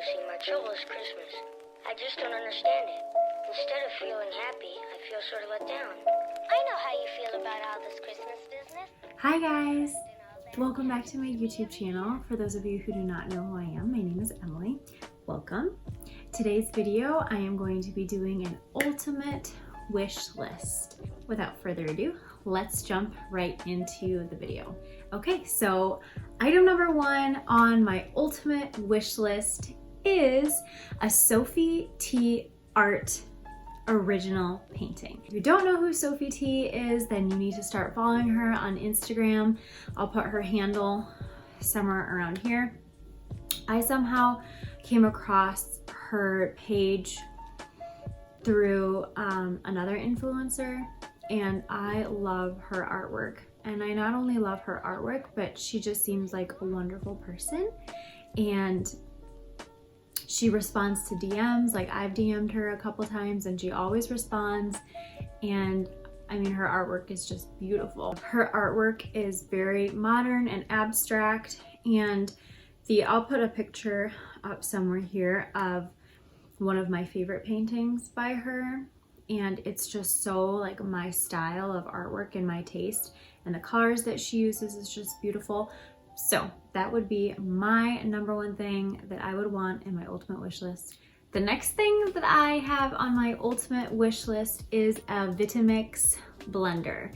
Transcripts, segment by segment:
See, my trouble is Christmas. I just don't understand it. Instead of feeling happy, I feel sort of let down. I know how you feel about all this Christmas business. Hi guys! Welcome back to my YouTube channel. For those of you who do not know who I am, my name is Emily. Welcome. Today's video, I am going to be doing an ultimate wish list. Without further ado, let's jump right into the video. Okay, so item number one on my ultimate wish list is a Sophie T art original painting. If you don't know who Sophie T is, then you need to start following her on Instagram. I'll put her handle somewhere around here. I somehow came across her page through another influencer, and I love her artwork. And I not only love her artwork, but she just seems like a wonderful person. And she responds to DMs. Like, I've DM'd her a couple times and she always responds. And I mean, her artwork is just beautiful. Her artwork is very modern and abstract. And I'll put a picture up somewhere here of one of my favorite paintings by her. And it's just so like my style of artwork and my taste. And the colors that she uses is just beautiful. So that would be my number one thing that I would want in my ultimate wish list. The next thing that I have on my ultimate wish list is a Vitamix blender.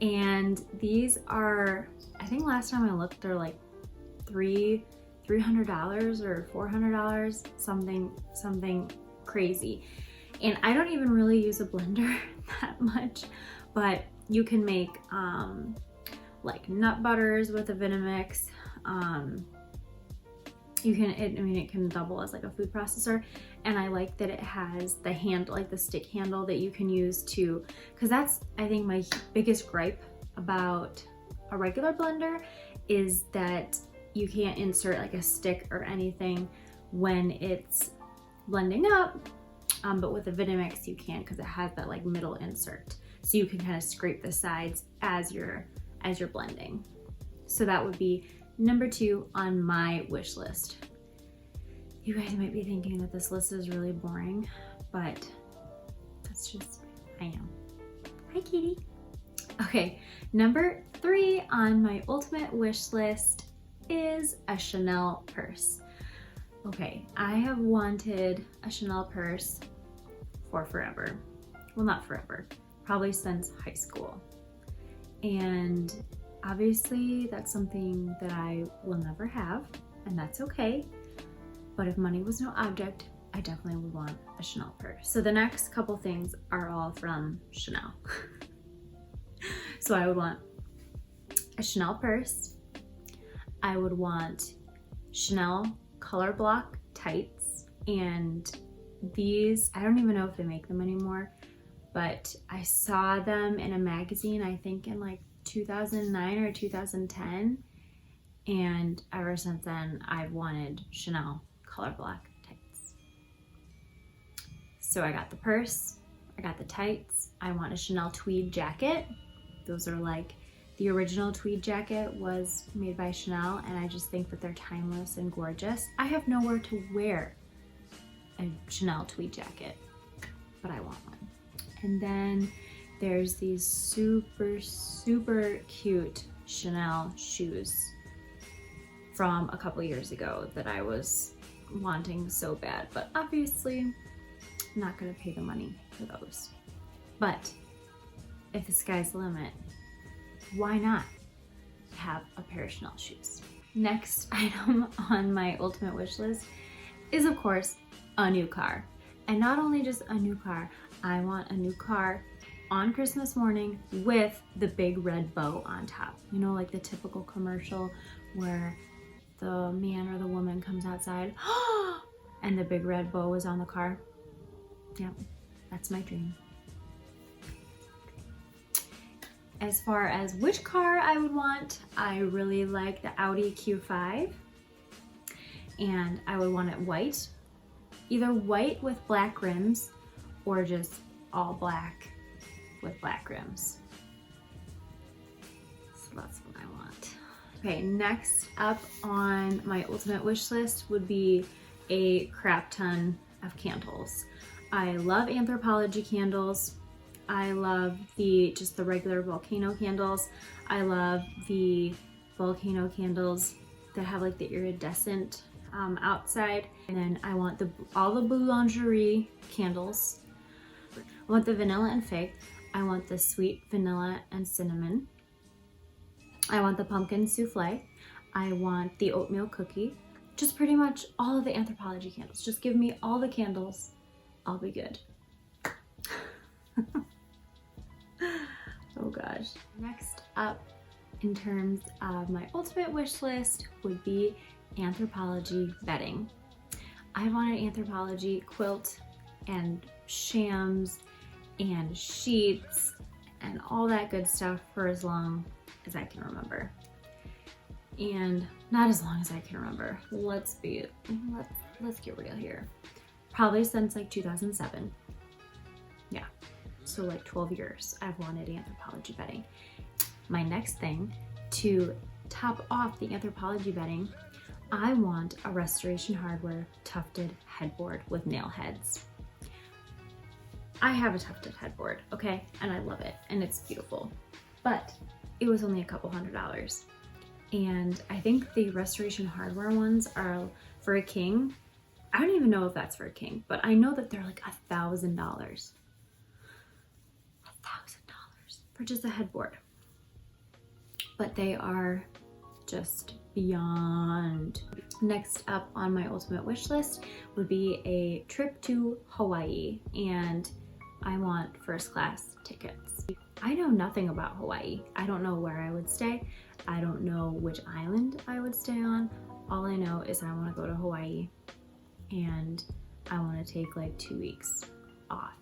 And these are, I think last time I looked, they're like $300 or $400, something crazy. And I don't even really use a blender that much, but you can make like nut butters with a Vitamix. It can double as like a food processor. And I like that it has the handle, like the stick handle that you can use to, because that's, I think, my biggest gripe about a regular blender is that you can't insert like a stick or anything when it's blending up. But with the Vitamix you can, because it has that like middle insert. So you can kind of scrape the sides as you're blending. So that would be number two on my wish list. You guys might be thinking that this list is really boring, but that's just, I am. Hi, kitty. Okay, number three on my ultimate wish list is a Chanel purse. Okay, I have wanted a Chanel purse for forever. Well, not forever, probably since high school. And obviously that's something that I will never have, and that's okay. But if money was no object, I definitely would want a Chanel purse. So the next couple things are all from Chanel. So I would want a Chanel purse. I would want Chanel color block tights, and these, I don't even know if they make them anymore, but I saw them in a magazine, I think in like 2009 or 2010, and ever since then I've wanted Chanel color block tights. So I got the purse, I got the tights, I want a Chanel tweed jacket. Those are like, the original tweed jacket was made by Chanel, and I just think that they're timeless and gorgeous. I have nowhere to wear a Chanel tweed jacket, but I want one. And then there's these super cute Chanel shoes from a couple years ago that I was wanting so bad, but obviously I'm not gonna pay the money for those. But if the sky's the limit, why not have a pair of Chanel shoes? Next item on my ultimate wish list is, of course, a new car. And not only just a new car, I want a new car on Christmas morning with the big red bow on top. You know, like the typical commercial where the man or the woman comes outside and the big red bow is on the car. Yep, that's my dream. As far as which car I would want, I really like the Audi Q5, and I would want it white. Either white with black rims or just all black with black rims. So that's what I want. Okay, next up on my ultimate wish list would be a crap ton of candles. I love Anthropologie candles. I love just the regular volcano candles. I love the volcano candles that have like the iridescent outside. And then I want all the Boulangerie candles. I want the vanilla and fig. I want the sweet vanilla and cinnamon. I want the pumpkin souffle. I want the oatmeal cookie. Just pretty much all of the Anthropologie candles. Just give me all the candles. I'll be good. Oh gosh. Next up in terms of my ultimate wish list would be Anthropologie bedding. I want an Anthropologie quilt and shams and sheets and all that good stuff for as long as I can remember. And not as long as I can remember. Let's get real here. Probably since like 2007. Yeah, so like 12 years I've wanted Anthropologie bedding. My next thing, to top off the Anthropologie bedding, I want a Restoration Hardware tufted headboard with nail heads. I have a tufted headboard, okay? And I love it, and it's beautiful. But it was only a couple $100s. And I think the Restoration Hardware ones are for a king. I don't even know if that's for a king, but I know that they're like $1,000. $1,000 for just a headboard. But they are just beyond. Next up on my ultimate wish list would be a trip to Hawaii, and I want first class tickets. I know nothing about Hawaii. I don't know where I would stay. I don't know which island I would stay on. All I know is I want to go to Hawaii and I want to take like 2 weeks off.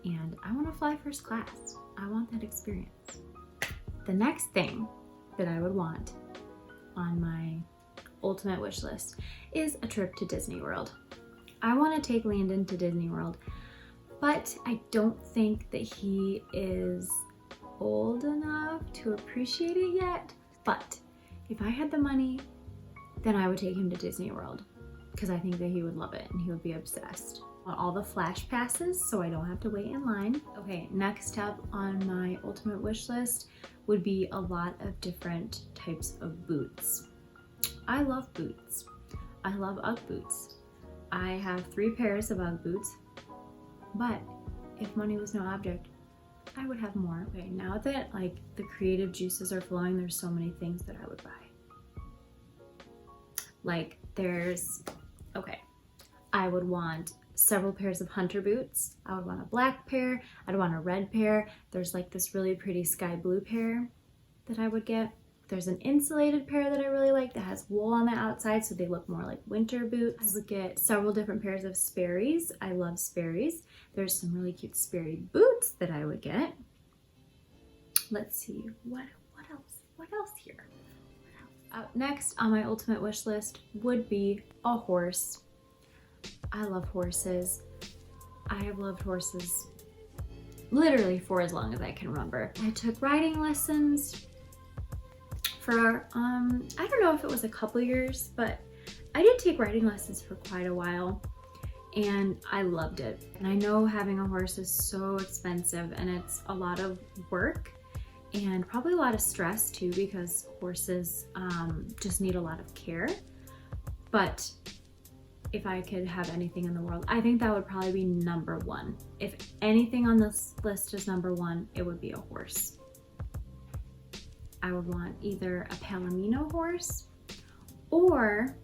And I want to fly first class. I want that experience. The next thing that I would want on my ultimate wish list is a trip to Disney World. I want to take Landon to Disney World, but I don't think that he is old enough to appreciate it yet. But if I had the money, then I would take him to Disney World because I think that he would love it and he would be obsessed. I want all the flash passes so I don't have to wait in line. Okay, next up on my ultimate wish list would be a lot of different types of boots. I love boots. I love Ugg boots. I have 3 pairs of Ugg boots, but if money was no object, I would have more. Okay, now that like the creative juices are flowing, there's so many things that I would buy. Like I would want several pairs of hunter boots. I would want a black pair. I'd want a red pair. There's like this really pretty sky blue pair that I would get. There's an insulated pair that I really like that has wool on the outside so they look more like winter boots. I would get several different pairs of Sperry's. I love Sperry's. There's some really cute Sperry boots that I would get. Let's see, what else here? Up next on my ultimate wish list would be a horse. I love horses. I have loved horses literally for as long as I can remember. I took riding lessons for, I don't know if it was a couple years, but I did take riding lessons for quite a while and I loved it. And I know having a horse is so expensive and it's a lot of work and probably a lot of stress too because horses just need a lot of care. But if I could have anything in the world, I think that would probably be number 1. If anything on this list is number 1, it would be a horse. I would want either a Palomino horse or,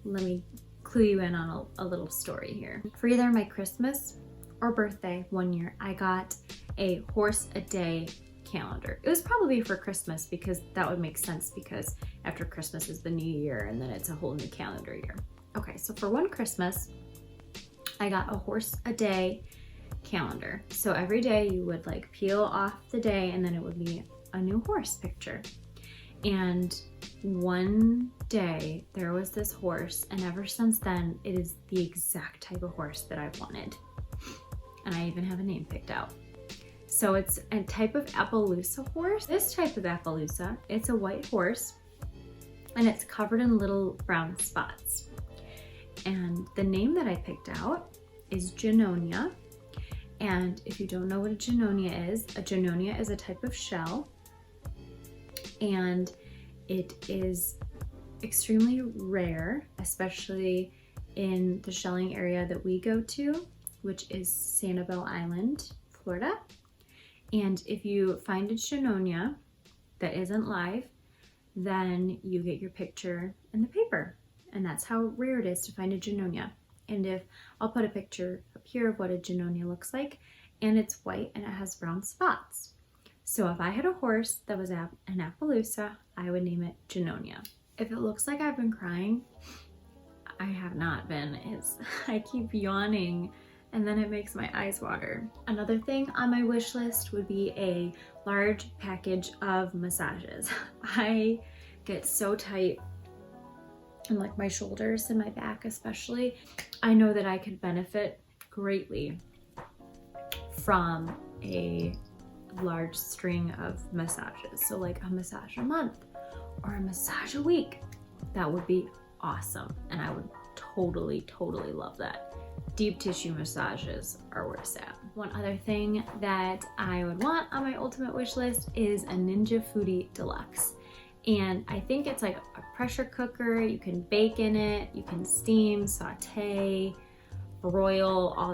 let me clue you in on a little story here. For either my Christmas or birthday one year, I got a horse a day calendar. It was probably for Christmas because that would make sense because after Christmas is the new year and then it's a whole new calendar year. Okay, so for one Christmas, I got a horse a day calendar. So every day you would like peel off the day and then it would be a new horse picture. And one day there was this horse and ever since then it is the exact type of horse that I've wanted. And I even have a name picked out. So it's a type of Appaloosa horse. This type of Appaloosa, it's a white horse and it's covered in little brown spots. And the name that I picked out is Junonia. And if you don't know what a Junonia is a type of shell. And it is extremely rare, especially in the shelling area that we go to, which is Sanibel Island, Florida. And if you find a Junonia that isn't live, then you get your picture in the paper. And that's how rare it is to find a Junonia. And I'll put a picture up here of what a Junonia looks like, and it's white and it has brown spots. So if I had a horse that was an Appaloosa, I would name it Junonia. If it looks like I've been crying, I have not been. I keep yawning and then it makes my eyes water. Another thing on my wish list would be a large package of massages. I get so tight in like my shoulders and my back especially. I know that I could benefit greatly from a large string of massages. So like a massage a month or a massage a week. That would be awesome. And I would totally love that. Deep tissue massages are where it's at. One other thing that I would want on my ultimate wish list is a Ninja Foodi Deluxe. And I think it's like a pressure cooker. You can bake in it, you can steam, saute, broil, all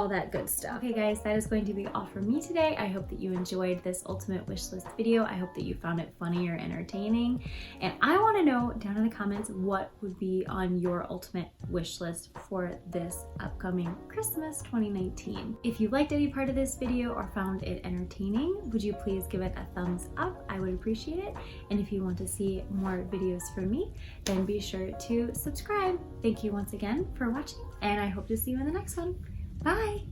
that good stuff. Okay guys, that is going to be all from me today. I hope that you enjoyed this ultimate wish list video. I hope that you found it funny or entertaining. And I want to know down in the comments what would be on your ultimate wish list for this upcoming Christmas 2019. If you liked any part of this video or found it entertaining, would you please give it a thumbs up? I would appreciate it. And if you want to see more videos from me, then be sure to subscribe. Thank you once again for watching, and I hope to see you in the next one. Bye!